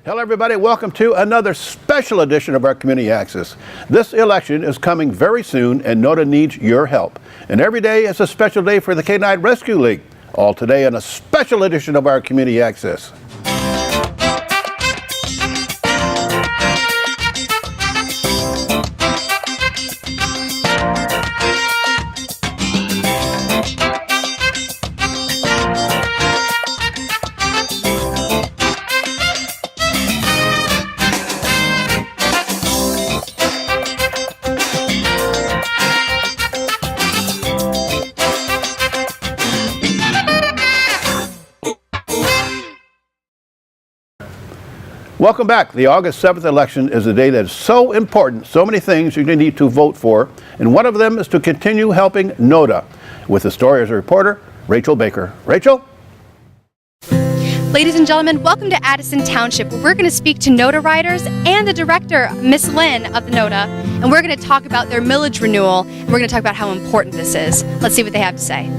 Hello everybody, welcome to another special edition of our Community Access. This election is coming very soon and NOTA needs your help. And every day is a special day for the K-9 Rescue League. All today in a special edition of our Community Access. Welcome back. The August 7th election is a day that is so important, so many things you need to vote for, and one of them is to continue helping NOTA. With the story as a reporter, Rachel Baker. Rachel? Ladies and gentlemen, welcome to Addison Township, where we're going to speak to NOTA riders and the director, Miss Lynn of the NOTA, and we're going to talk about their millage renewal, and we're going to talk about how important this is. Let's see what they have to say.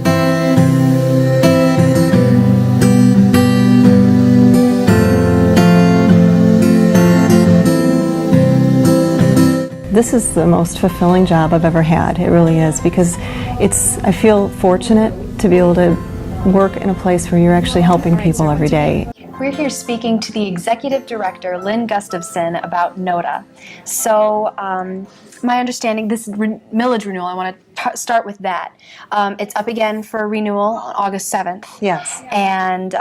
This is the most fulfilling job I've ever had. It really is, because I feel fortunate to be able to work in a place where you're actually helping people every day. We're here speaking to the Executive Director, Lynn Gustafson, about NOTA. So, my understanding, this is millage renewal. I want to start with that. It's up again for renewal on August 7th. Yes. And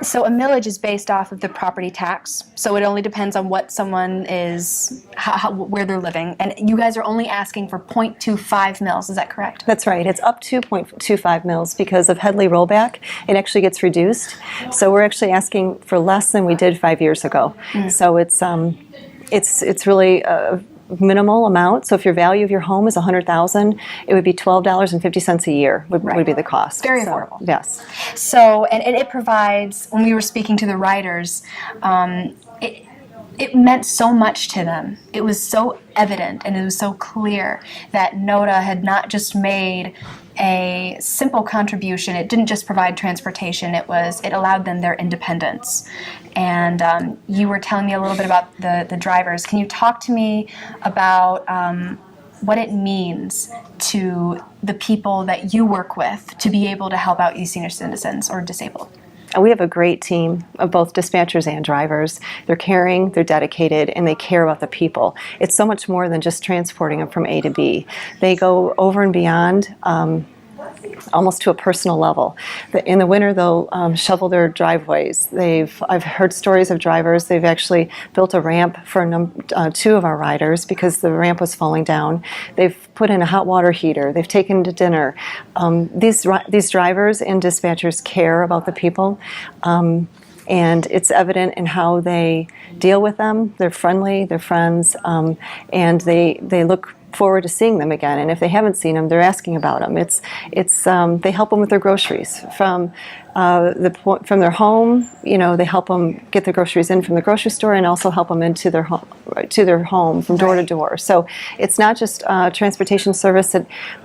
so a millage is based off of the property tax. So it only depends on what someone is, where they're living. And you guys are only asking for 0.25 mils. Is that correct? That's right. It's up to 0.25 mils because of Headley rollback. It actually gets reduced. So we're actually asking for less than we did 5 years ago. So it's really a minimal amount. So if your value of your home is $100,000, it would be $12.50 a year would be the cost. Very affordable. Yes. So, and it provides, when we were speaking to the riders, it meant so much to them. It was so evident and it was so clear that NOTA had not just made a simple contribution. It didn't just provide transportation. It allowed them their independence. And you were telling me a little bit about the drivers. Can you talk to me about what it means to the people that you work with to be able to help out these senior citizens or disabled? We have a great team of both dispatchers and drivers. They're caring, they're dedicated, and they care about the people. It's so much more than just transporting them from A to B. They go over and beyond, almost to a personal level. In the winter, they'll shovel their driveways. I've heard stories of drivers. They've actually built a ramp for two of our riders because the ramp was falling down. They've put in a hot water heater. They've taken to dinner. These drivers and dispatchers care about the people. And it's evident in how they deal with them. They're friendly, they're friends, and they look forward to seeing them again. And if they haven't seen them, they're asking about them. They help them with their groceries from their home. They help them get their groceries in from the grocery store, and also help them into their home from door to door. So it's not just transportation service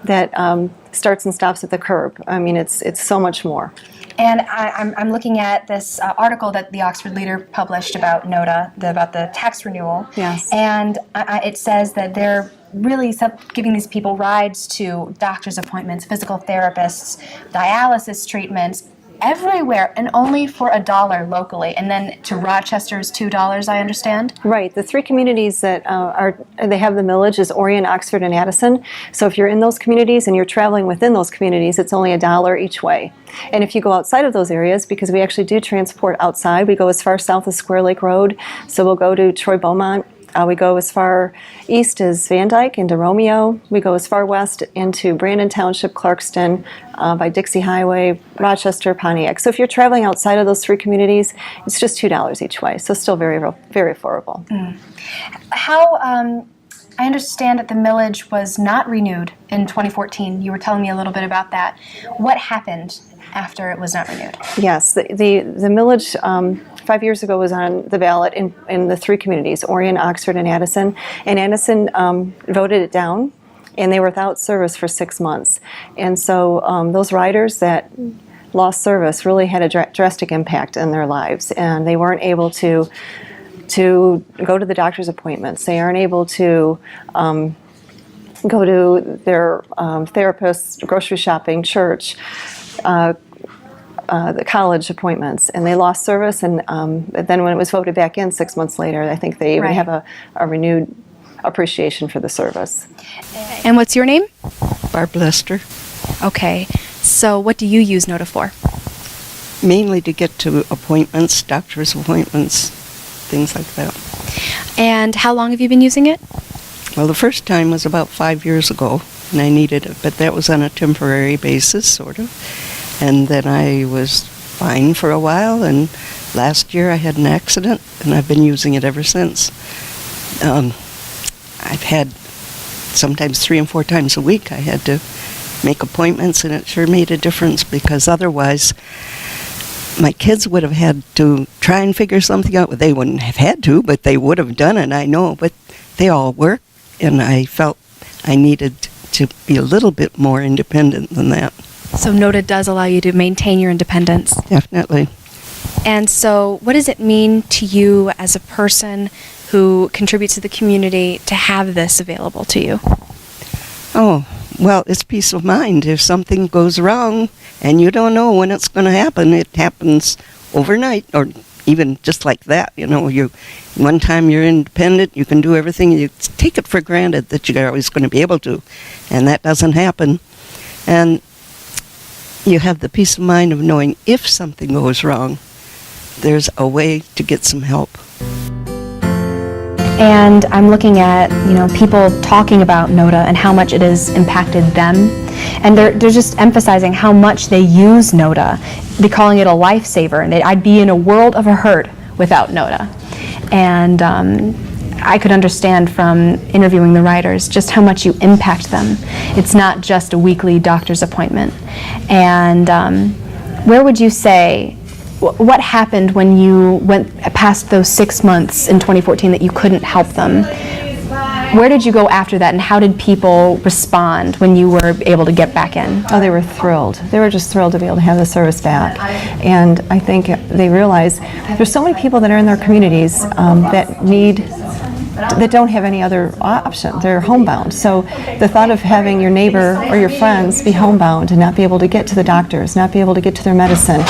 that starts and stops at the curb. I mean, it's so much more. And I'm looking at this article that the Oxford Leader published about NOTA, about the tax renewal. Yes. And it says that they're really giving these people rides to doctor's appointments, physical therapists, dialysis treatments, everywhere, and only for $1 locally. And then to Rochester's $2, I understand? Right. The three communities that they have the millage is Orion, Oxford, and Addison. So if you're in those communities and you're traveling within those communities, it's only $1 each way. And if you go outside of those areas, because we actually do transport outside, we go as far south as Square Lake Road. So we'll go to Troy Beaumont. We go as far east as Van Dyke into Romeo. We go as far west into Brandon Township, Clarkston, by Dixie Highway, Rochester, Pontiac. So if you're traveling outside of those three communities, it's just $2 each way. So still very, very affordable. How, I understand that the millage was not renewed in 2014. You were telling me a little bit about that. What happened after it was not renewed? Yes, the millage 5 years ago was on the ballot in the three communities, Orion, Oxford, and Addison. And Addison voted it down, and they were without service for 6 months. And so those riders that lost service really had a drastic impact in their lives, and they weren't able to go to the doctor's appointments. They aren't able to go to their therapist, grocery shopping, church, the college appointments, and they lost service. And then when it was voted back in 6 months later, I think they even have a renewed appreciation for the service. And what's your name? Barb Lester. Okay, so what do you use NOTA for? Mainly to get to appointments, doctor's appointments, things like that. And how long have you been using it? Well, the first time was about 5 years ago, and I needed it, but that was on a temporary basis, sort of. And then I was fine for a while, and last year I had an accident, and I've been using it ever since. I've had sometimes 3 and 4 times a week I had to make appointments, and it sure made a difference, because otherwise my kids would have had to try and figure something out. Well, they wouldn't have had to, but they would have done it, I know, but they all work, and I felt I needed to be a little bit more independent than that. So NOTA does allow you to maintain your independence. Definitely. And so what does it mean to you as a person who contributes to the community to have this available to you? Oh, well, it's peace of mind. If something goes wrong and you don't know when it's going to happen, it happens overnight, or even just like that. You know, one time you're independent, you can do everything. You take it for granted that you're always going to be able to, and that doesn't happen. And you have the peace of mind of knowing if something goes wrong, there's a way to get some help. And I'm looking at, people talking about NOTA and how much it has impacted them. And they're just emphasizing how much they use NOTA. They're calling it a lifesaver, and I'd be in a world of hurt without NOTA. And I could understand from interviewing the writers just how much you impact them. It's not just a weekly doctor's appointment. And where would you say, what happened when you went past those 6 months in 2014 that you couldn't help them? Where did you go after that, and how did people respond when you were able to get back in? Oh, they were thrilled. They were just thrilled to be able to have the service back. And I think they realize there's so many people that are in their communities that don't have any other option. They're homebound. So the thought of having your neighbor or your friends be homebound and not be able to get to the doctors, not be able to get to their medicine,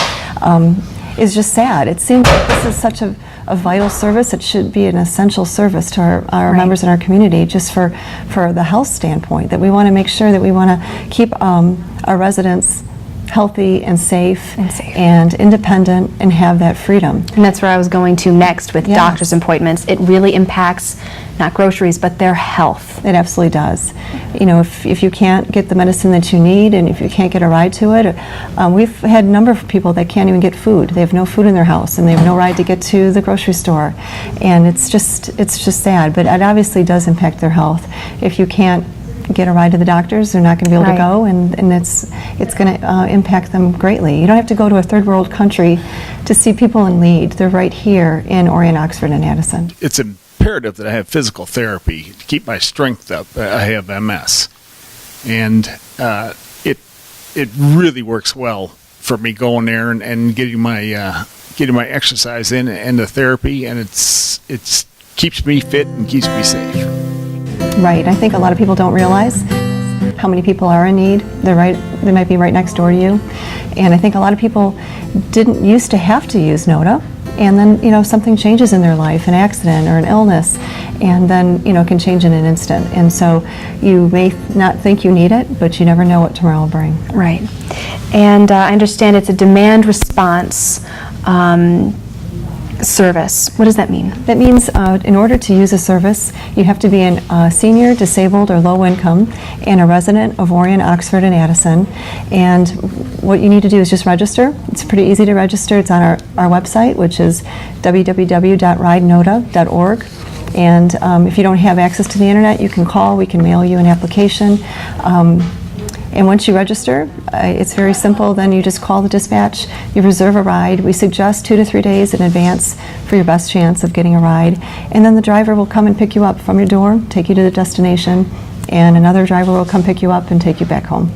is just sad. It seems like this is such a vital service. It should be an essential service to our members in our community, just for the health standpoint, that we want to make sure that we want to keep our residents healthy and safe and independent and have that freedom. And that's where I was going to next with doctor's appointments. It really impacts not groceries, but their health. It absolutely does. If you can't get the medicine that you need, and if you can't get a ride to it, we've had a number of people that can't even get food. They have no food in their house, and they have no ride to get to the grocery store. And it's just sad, but it obviously does impact their health. If you can't get a ride to the doctors, they're not going to be able to go, and it's going to impact them greatly. You don't have to go to a third world country to see people in need. They're right here in Orion, Oxford, and Addison. It's imperative that I have physical therapy to keep my strength up. I have MS, and it really works well for me going there and getting my exercise in and the therapy, and it's keeps me fit and keeps me safe. Right. I think a lot of people don't realize how many people are in need. They might be right next door to you. And I think a lot of people didn't used to have to use NOTA, and then something changes in their life, an accident or an illness, and then it can change in an instant. And so you may not think you need it, but you never know what tomorrow will bring. Right. And I understand it's a demand response service. What does that mean? That means in order to use a service, you have to be a senior, disabled, or low income, and a resident of Orion, Oxford, and Addison. And what you need to do is just register. It's pretty easy to register. It's on our website, which is www.ridenota.org. And if you don't have access to the internet, you can call. We can mail you an application. And once you register, it's very simple. Then you just call the dispatch, you reserve a ride. We suggest 2 to 3 days in advance for your best chance of getting a ride. And then the driver will come and pick you up from your door, take you to the destination, and another driver will come pick you up and take you back home.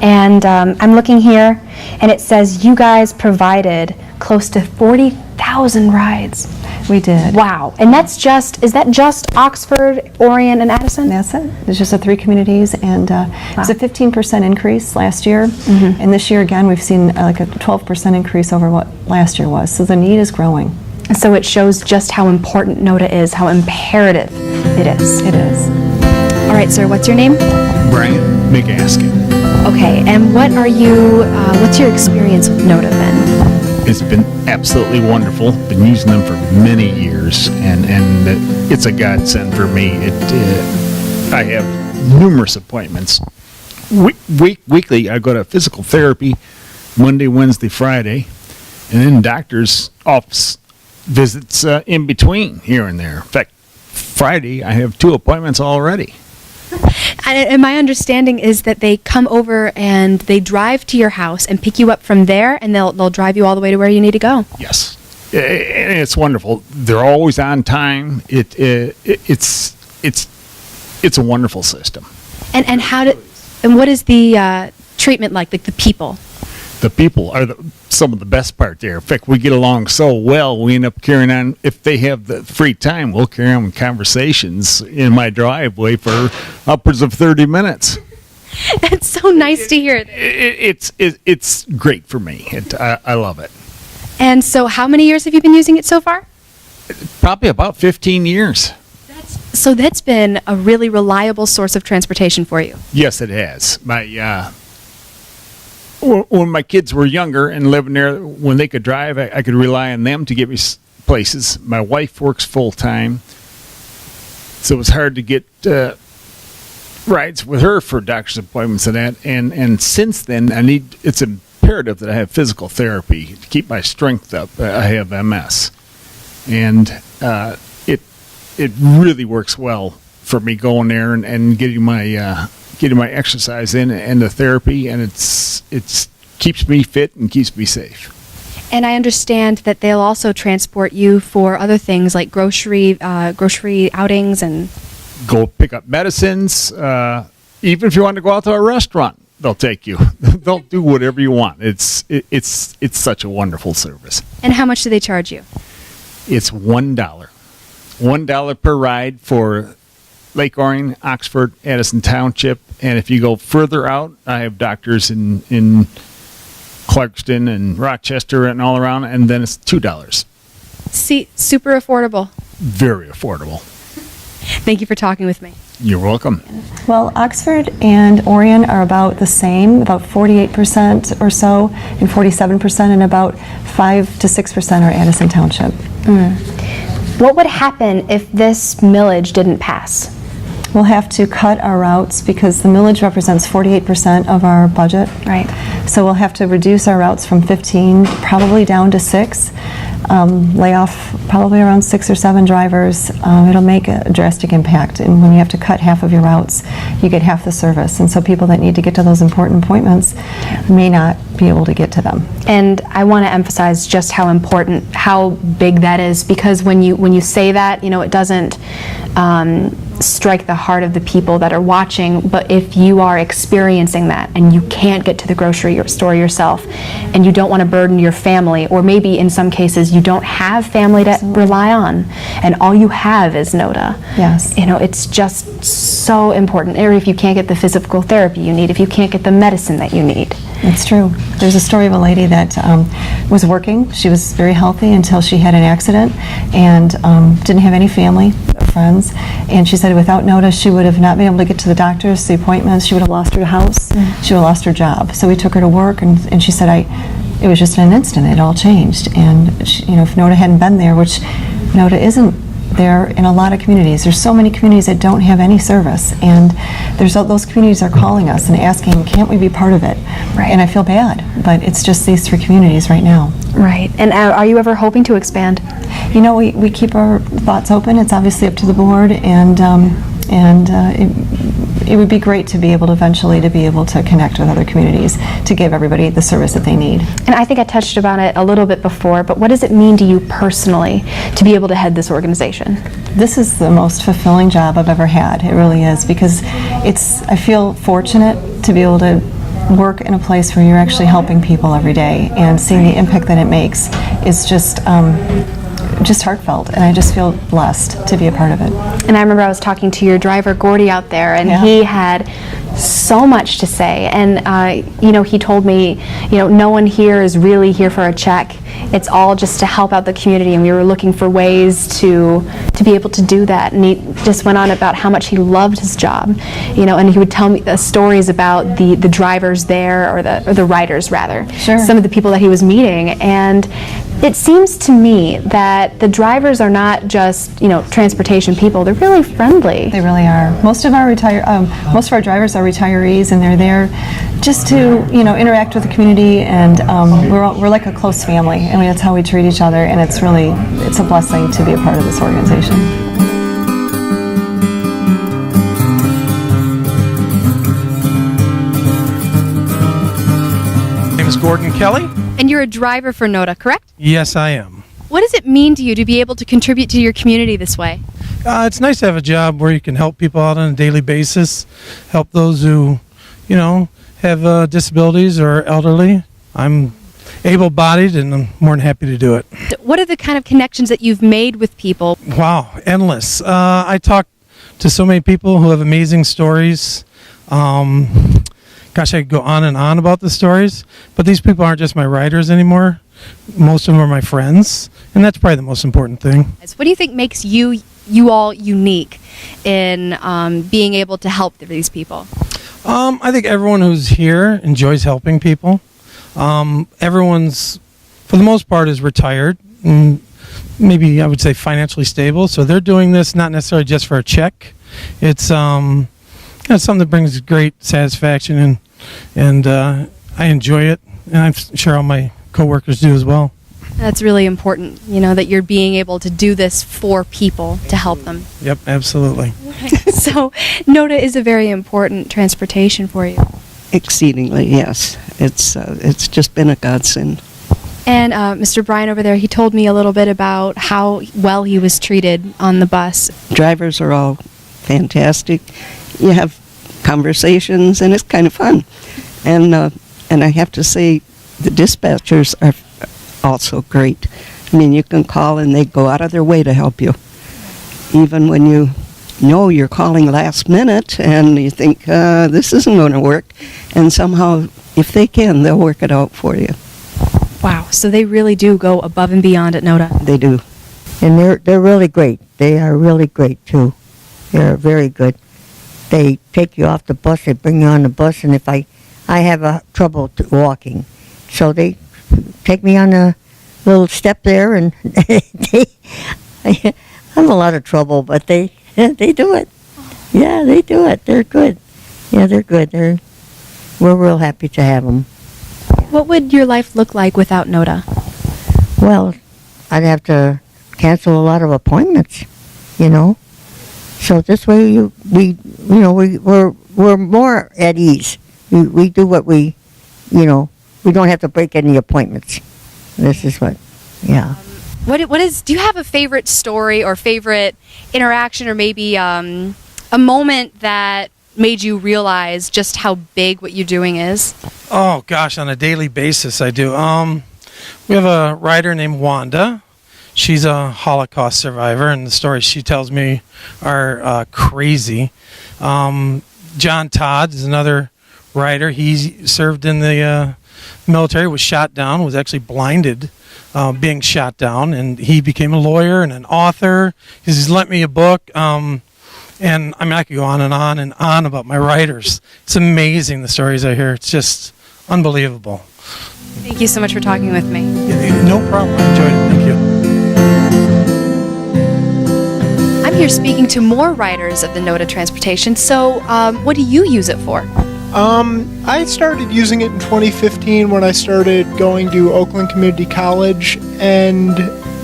And I'm looking here, and it says you guys provided close to 40,000 rides. We did. Wow. And is that just Oxford, Orion, and Addison? That's it. It's just the 3 communities, and it was a 15% increase last year. And this year, again, we've seen like a 12% increase over what last year was. So the need is growing. And so it shows just how important NOTA is, how imperative it is. It is. All right, sir, what's your name? Brian McAskin. Okay, and what's your experience with NOTA then? It's been absolutely wonderful. Been using them for many years, and it's a godsend for me. I have numerous appointments. Weekly, I go to physical therapy Monday, Wednesday, Friday, and then doctor's office visits in between here and there. In fact, Friday I have 2 appointments already. And my understanding is that they come over and they drive to your house and pick you up from there, and they'll drive you all the way to where you need to go. Yes, and it's wonderful. They're always on time. It's a wonderful system. And what is the treatment like the people? The people are some of the best part there. In fact, we get along so well, we end up carrying on. If they have the free time, we'll carry on conversations in my driveway for upwards of 30 minutes. It's so nice to hear. It's great for me. I love it. And so how many years have you been using it so far? Probably about 15 years. So that's been a really reliable source of transportation for you. Yes, it has. When my kids were younger and living there, when they could drive, I could rely on them to get me places. My wife works full-time, so it was hard to get rides with her for doctor's appointments and that. And since then, it's imperative that I have physical therapy to keep my strength up. I have MS, and it really works well for me going there and getting my exercise in and the therapy, and it's keeps me fit and keeps me safe. And I understand that they'll also transport you for other things like grocery outings and go pick up medicines. Even if you want to go out to a restaurant, they'll take you. They'll do whatever you want. It's such a wonderful service. And how much do they charge you? It's $1. $1 per ride for Lake Orion, Oxford, Addison Township, and if you go further out, I have doctors in Clarkston and Rochester and all around, and then it's $2. See, super affordable. Very affordable. Thank you for talking with me. You're welcome. Well, Oxford and Orion are about the same, about 48% or so, and 47%, and about 5 to 6% are Addison Township. What would happen if this millage didn't pass? We'll have to cut our routes because the millage represents 48% of our budget. Right. So we'll have to reduce our routes from 15 probably down to 6, lay off probably around 6 or 7 drivers. It'll make a drastic impact, and when you have to cut half of your routes, you get half the service, and so people that need to get to those important appointments may not be able to get to them. And I want to emphasize just how important, how big that is, because when you say that, it doesn't strike the heart of the people that are watching, but if you are experiencing that and you can't get to the grocery store yourself and you don't want to burden your family, or maybe in some cases you don't have family to rely on and all you have is NOTA. Yes. It's just so important. Or if you can't get the physical therapy you need, if you can't get the medicine that you need. It's true. There's a story of a lady that was working. She was very healthy until she had an accident and didn't have any family or friends. And she said without NOTA, she would have not been able to get to the doctors, the appointments. She would have lost her house. She would have lost her job. So we took her to work, and she said, it was just in an instant. It all changed. And she, if NOTA hadn't been there, which NOTA isn't there in a lot of communities. There's so many communities that don't have any service, and those communities are calling us and asking, can't we be part of it? Right. And I feel bad, but it's just these 3 communities right now. Right. And are you ever hoping to expand? We keep our thoughts open. It's obviously up to the board, and it would be great to be able to eventually to connect with other communities to give everybody the service that they need. And I think I touched upon it a little bit before, but what does it mean to you personally to be able to head this organization? This is the most fulfilling job I've ever had. It really is, because I feel fortunate to be able to work in a place where you're actually helping people every day and seeing the impact that it makes is just heartfelt, and I just feel blessed to be a part of it. And I remember I was talking to your driver, Gordy, out there, and he had so much to say. And, he told me, no one here is really here for a check. It's all just to help out the community, and we were looking for ways to be able to do that. And he just went on about how much he loved his job, and he would tell me the stories about the drivers there, or the riders rather, some of the people that he was meeting. And it seems to me that the drivers are not just, transportation people. They're really friendly. They really are. Most of our drivers are retirees, and they're there just to, interact with the community, and we're like a close family. I mean, that's how we treat each other, and it's a blessing to be a part of this organization. My name is Gordon Kelly. And you're a driver for NOTA, correct? Yes, I am. What does it mean to you to be able to contribute to your community this way? It's nice to have a job where you can help people out on a daily basis, help those who, have disabilities or elderly. I'm able-bodied, and I'm more than happy to do it. What are the kind of connections that you've made with people? Wow, endless. I talk to so many people who have amazing stories. Gosh, I could go on and on about the stories, but these people aren't just my riders anymore. Most of them are my friends, and that's probably the most important thing. What do you think makes you all unique in being able to help these people? I think everyone who's here enjoys helping people. Everyone's, for the most part, is retired, and maybe I would say financially stable, so they're doing this not necessarily just for a check. It's something that brings great satisfaction, and I enjoy it, and I'm sure all my coworkers do as well. That's really important, that you're being able to do this for people to help them. Yep, absolutely. So NOTA is a very important transportation for you. Exceedingly, yes. It's just been a godsend. And Mr. Bryan over there, he told me a little bit about how well he was treated on the bus. Drivers are all fantastic. You have conversations, and it's kind of fun. And I have to say, the dispatchers are also great. I mean, you can call, and they go out of their way to help you. Even when you know you're calling last minute, and you think, this isn't going to work. And somehow, if they can, they'll work it out for you. Wow, so they really do go above and beyond at NOTA. They do. And they're really great. They are really great, too. They're very good. They take you off the bus, they bring you on the bus, and if I have trouble walking, so they take me on a little step there, and I'm a lot of trouble, but they do it. Yeah, they do it. They're good. Yeah, they're good. We're real happy to have them. What would your life look like without NOTA? Well, I'd have to cancel a lot of appointments, So this way, we're more at ease. We do what we don't have to break any appointments. This is what, yeah. Do you have a favorite story or favorite interaction, or maybe a moment that made you realize just how big what you're doing is? Oh gosh, on a daily basis I do. We have a rider named Wanda. She's a Holocaust survivor, and the stories she tells me are crazy. John Todd is another rider. He served in the military, was shot down, was actually blinded being shot down, and he became a lawyer and an author. He's lent me a book, and I mean, I could go on and on about my riders. It's amazing the stories I hear. It's just unbelievable. Thank you so much for talking with me. No problem. I enjoyed it. Thank you. I'm here speaking to more riders of the NOTA transportation. So what do you use it for? I started using it in 2015 when I started going to Oakland Community College, and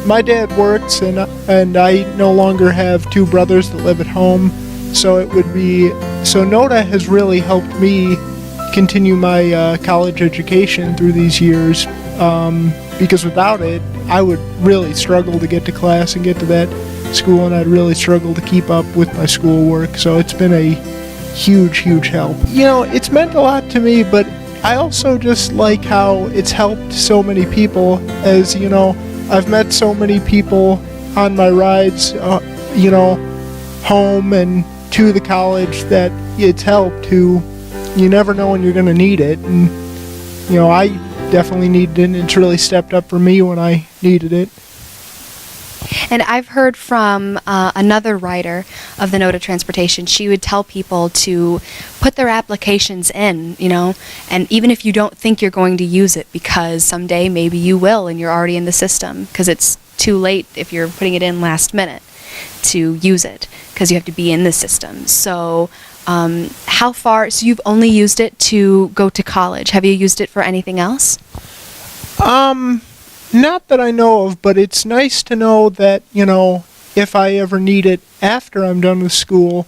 my dad works, and I no longer have two brothers that live at home, so NOTA has really helped me continue my college education through these years, because without it, I would really struggle to get to class and get to that school, and I'd really struggle to keep up with my schoolwork, so it's been a huge help. It's meant a lot to me, but I also just like how it's helped so many people. As you know, I've met so many people on my rides, home and to the college, that it's helped. Who you never know when you're going to need it, and I definitely needed it, and it's really stepped up for me when I needed it. And I've heard from another writer of the NOTA Transportation. She would tell people to put their applications in, and even if you don't think you're going to use it, because someday maybe you will and you're already in the system, because it's too late if you're putting it in last minute to use it, because you have to be in the system. So how far, so you've only used it to go to college. Have you used it for anything else? Not that I know of, but it's nice to know that, if I ever need it after I'm done with school,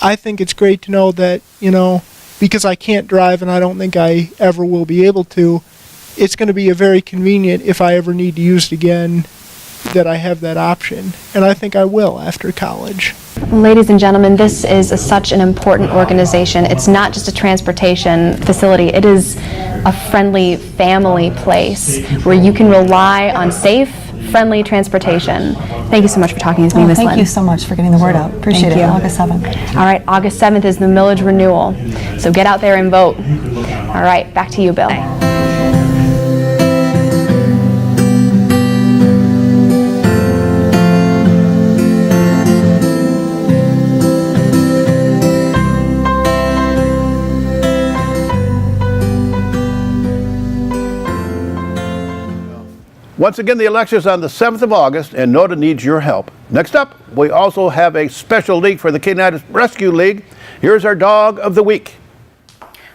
I think it's great to know that, because I can't drive and I don't think I ever will be able to, it's going to be very convenient if I ever need to use it again, that I have that option. And I think I will after college. Ladies and gentlemen, this is such an important organization. It's not just a transportation facility. It is a friendly family place where you can rely on safe, friendly transportation. Thank you so much for talking with me, Ms. Lynn. Thank you so much for getting the word out. Appreciate it. August 7th. All right, August 7th is the millage renewal. So get out there and vote. All right, back to you, Bill. Once again, the election is on the 7th of August, and NOTA needs your help. Next up, we also have a special league for the K9 Rescue League. Here's our dog of the week.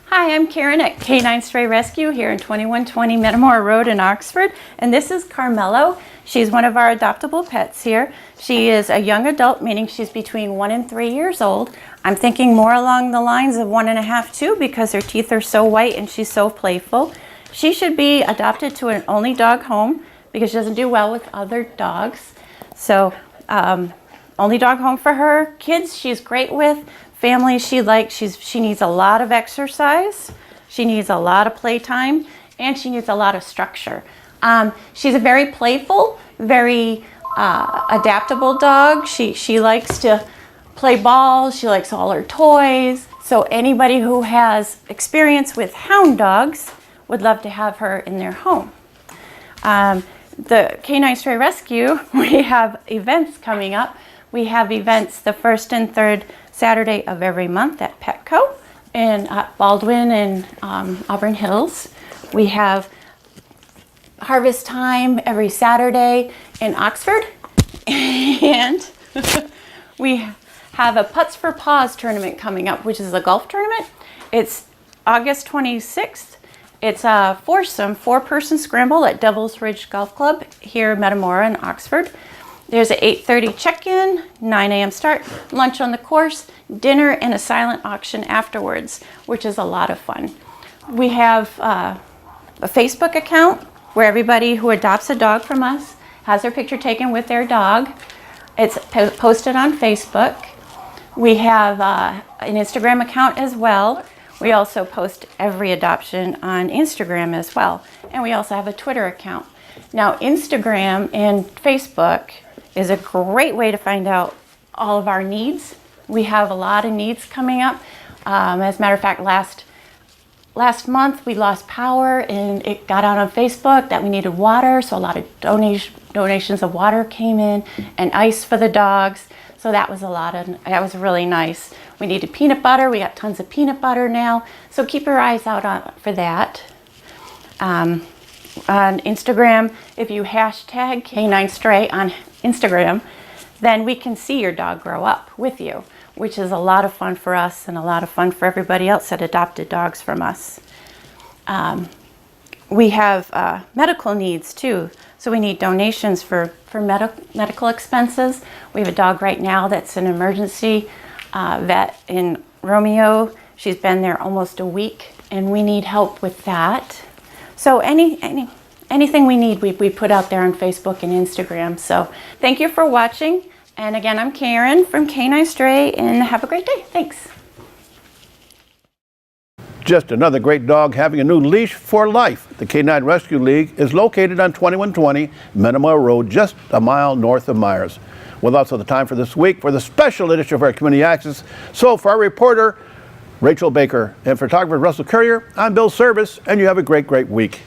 Hi, I'm Karen at K9 Stray Rescue here in 2120 Metamora Road in Oxford, and this is Carmelo. She's one of our adoptable pets here. She is a young adult, meaning she's between 1 and 3 years old. I'm thinking more along the lines of 1.5, 2, because her teeth are so white and she's so playful. She should be adopted to an only dog home, because she doesn't do well with other dogs. So only dog home for her. Kids she's great with. Family she likes. She needs a lot of exercise. She needs a lot of playtime, and she needs a lot of structure. She's a very playful, very adaptable dog. She likes to play ball. She likes all her toys. So anybody who has experience with hound dogs would love to have her in their home. The K9 Stray Rescue, we have events coming up. We have events the first and third Saturday of every month at Petco in Baldwin and Auburn Hills. We have harvest time every Saturday in Oxford. And we have a Putts for Paws tournament coming up, which is a golf tournament. It's August 26th. It's a foursome, 4-person scramble at Devil's Ridge Golf Club here in Metamora in Oxford. There's an 8:30 check-in, 9 a.m. start, lunch on the course, dinner, and a silent auction afterwards, which is a lot of fun. We have a Facebook account where everybody who adopts a dog from us has their picture taken with their dog. It's posted on Facebook. We have an Instagram account as well. We also post every adoption on Instagram as well. And we also have a Twitter account. Now, Instagram and Facebook is a great way to find out all of our needs. We have a lot of needs coming up. As a matter of fact, last month we lost power and it got out on Facebook that we needed water. So a lot of donations of water came in and ice for the dogs. So that was really nice. We needed peanut butter. We got tons of peanut butter now. So keep your eyes out for that. On Instagram, if you hashtag K9Stray on Instagram, then we can see your dog grow up with you, which is a lot of fun for us and a lot of fun for everybody else that adopted dogs from us. We have medical needs too. So we need donations for medical expenses. We have a dog right now that's an emergency vet in Romeo. She's been there almost a week, and we need help with that. So anything we need, we put out there on Facebook and Instagram. So thank you for watching. And again, I'm Karen from K9 Stray, and have a great day. Thanks. Just another great dog having a new leash for life. The K9 Rescue League is located on 2120 Metamora Road, just a mile north of Myers. Well, that's all the time for this week for the special edition of our Community Access. So for our reporter, Rachel Baker, and photographer Russell Currier, I'm Bill Service, and you have a great, great week.